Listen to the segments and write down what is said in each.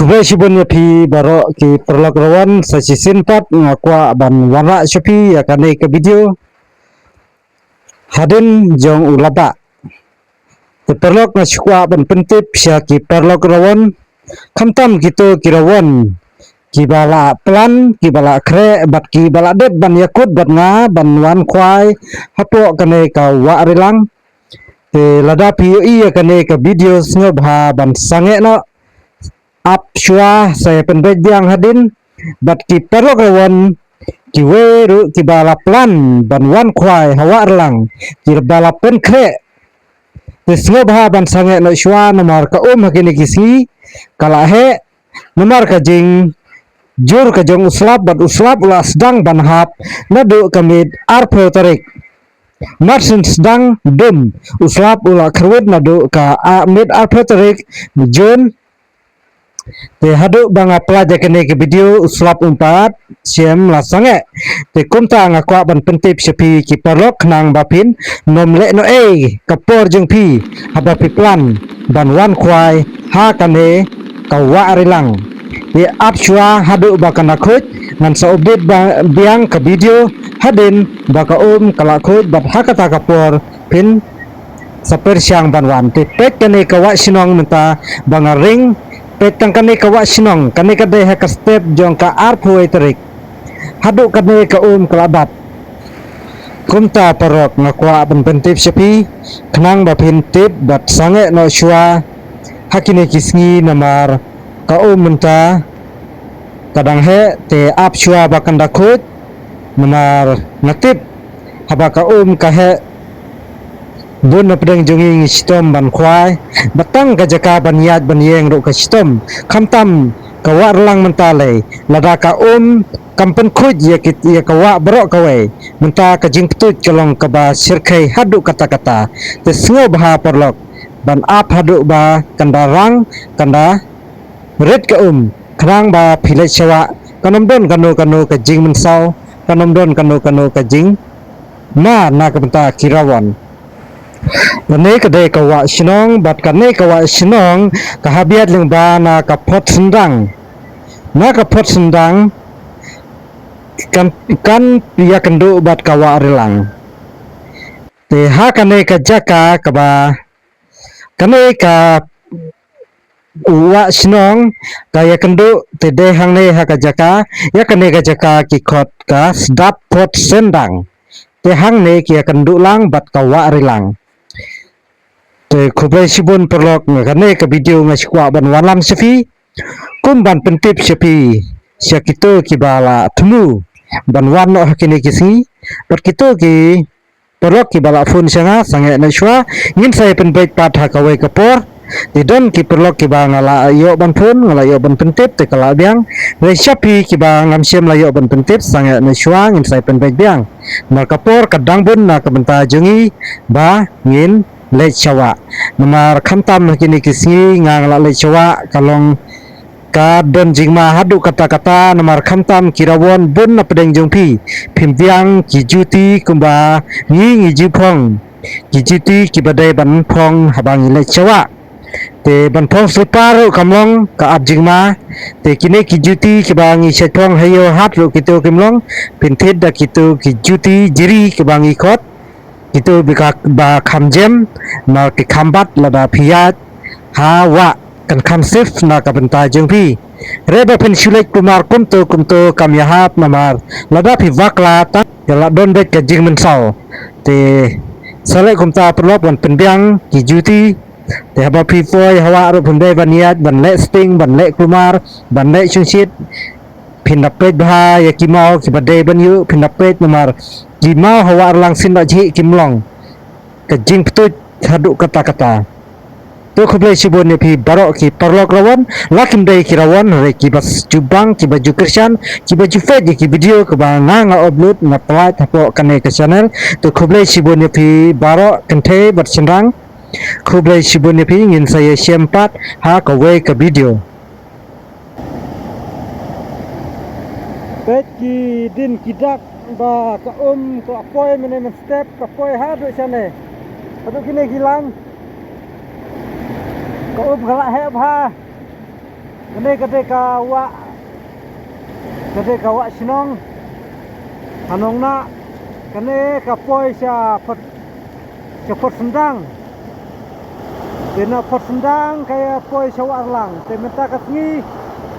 Kubai shibun ya pi baro ki perlakuan sasi simpat ngakwa ban warna shopi ya kane ke video hadin jong ulaba ki perlok na shukwa ban pentip sya ki perlakuan kamtam gitu kirawan ki bala plan ki bala kre bat ki bala det ban yakut bat nga ban wan kwai hapo kane ka wa rilang te lada pi iya kane ka video snobha ban sange no ap shua saya penbet biang hadin bat ki perlakuan ki weru ki bala plan ban wan kwai hawa rilang ki bala pen kre te snobha ban sange no shua nomor ka hakini kisi kala he nomor ka jing jur ka jong uslap bat uslap ula sedang ban hap nadu kamid arpo tarik marsin sedang dum uslap ula kerwit nadu ka mid arpo tarik jun te hadu banga pelaja kene ke video uslap umpat siem la sange te kumta ngakwa ban pentip sepi ki perlok nang bapin nom le no kapor jeng pi haba pi plan ban wan kwai ha kane kawa rilang di apshua hadu baka nakut ngan sa update biang ke video hadin baka kala kut bat hakata kapor pin sa persyang banwan ti pet kane kawa sinong menta banga ring pet tang kane kawa sinong kane kade ha ka step jong ka arpo tarik hadu kane ka kalabat kumta parok ngakwa ban pentip sepi kenang bapin tip bat sange no shua hakine kisngi namar ka menta kadang he te ap shua bakan dakut namar natip haba ka ka he bun na pedang jongi stom ban kwai batang ka jaka ban yat ban yeng ro ka stom kamtam ka warlang mentale lada ka kampen khuj ya kit ya ka wa bro ka we menta ka jing ptut colong ka ba sirkai hadu kata-kata te sngo bha perlok ban ap hadu ba kandarang kanda red ka kerang ba pilih sewa kanom don kanu ke jing mensau kanom don kanu ke jing na kebenta kirawan kane kade kawa sinong bat kane kawa sinong kahabiat ling ba na kapot sendang kan ya kendu bat kawa rilang te ha kane ka jaka kaba kane ka uwa sinong kaya kendu tede hang ne haka jaka ya kane ka jaka ki khot ka sedap pot sendang te hang ne ki kendu lang bat kawa rilang te kubai sibun perlok ngane ka video ngasikwa ban walam sefi kumban pentip sepi syakito ki bala temu ban wano hakini kisi bat kito ki perlok ki bala phone sanga sange na shwa ngin saya penbait pat hakawai kapor tidon ki perlok ki ba ngala yo ban phone ngala yo ban pentip te kala biang re syapi ki ba ngam siam la yo ban pentip sange na shwa ngin saya penbait biang na kapor kadang bun na kabenta jungi ba ngin le chawa namar khamtam kini kisi ngala le chawa kalong ka don jingma hadu kata-kata namar khamtam kirawon bun na pedeng jongpi pimpiang ki juti kumba ngi jipong ki juti ki badai ban phong habang le chawa te ban phong suparu kamlong ka abjingma te kine ki juti ki bangi setong hayo hat ru kitu kimlong pinthid da kitu ki juti jiri ki bangi khot kitu bika ba khamjem na ki khambat lada phiyat hawa kan khamsif na kabenta jengpi reba pen sulek kumar kumto kamyahap namar lada phi wakla ta la don bet ka jing mensau te sale kumta perlop ban penbiang ki juti te haba phi foi hawa ro phunde baniat ban le sting ban le kumar ban le chunsit phinapet bha yakimau ki bade ban yu phinapet namar kimau hawa lang sin da ji kimlong ka jing ptut hadu kata-kata to khublai sibon ne phi barok ki perlok rawan lakim dai ki rawan re ki bas jubang ki baju kersan ki baju fed ki video ke ba nga upload na plat hapo kane ke channel to khublai sibon ne phi barok kenthe bat senrang khublai sibon ne phi ngin saya sempat ha ka we ke video pet ki din kidak ba ka ka apoy mene step ka apoy ha do chane adu kine gilang ka kala he bha gede ka wa sinong anong na kene ka poi sia pot sendang dena pot sendang kaya poi sia wa arlang te menta katngi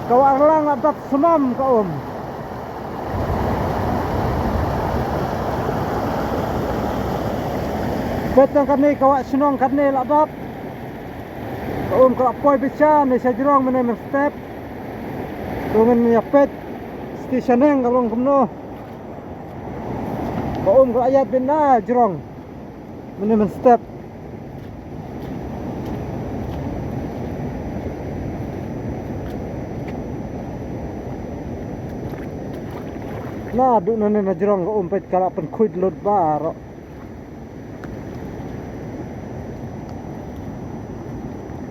ka wa arlang adat semam ka betang kane ka wa sinong kane ladat ka poi becha ne sia jirong men step Tungan yapet stationeng kalong kumno. Ka ayat bina jirong. Men step. Nah, du nane na jirong ka pet kala pen kuit lot baro.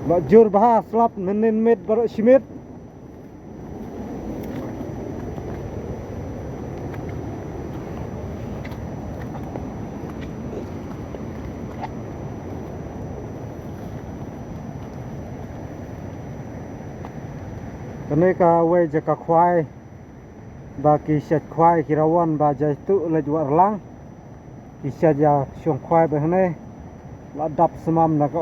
Ba jur bahas lap menen met baro simit. Kene ka we jaka khwai ba ki set khwai ki rawan ba jai tu le juar lang ki set ya siong khwai ba hne la dap semam na ka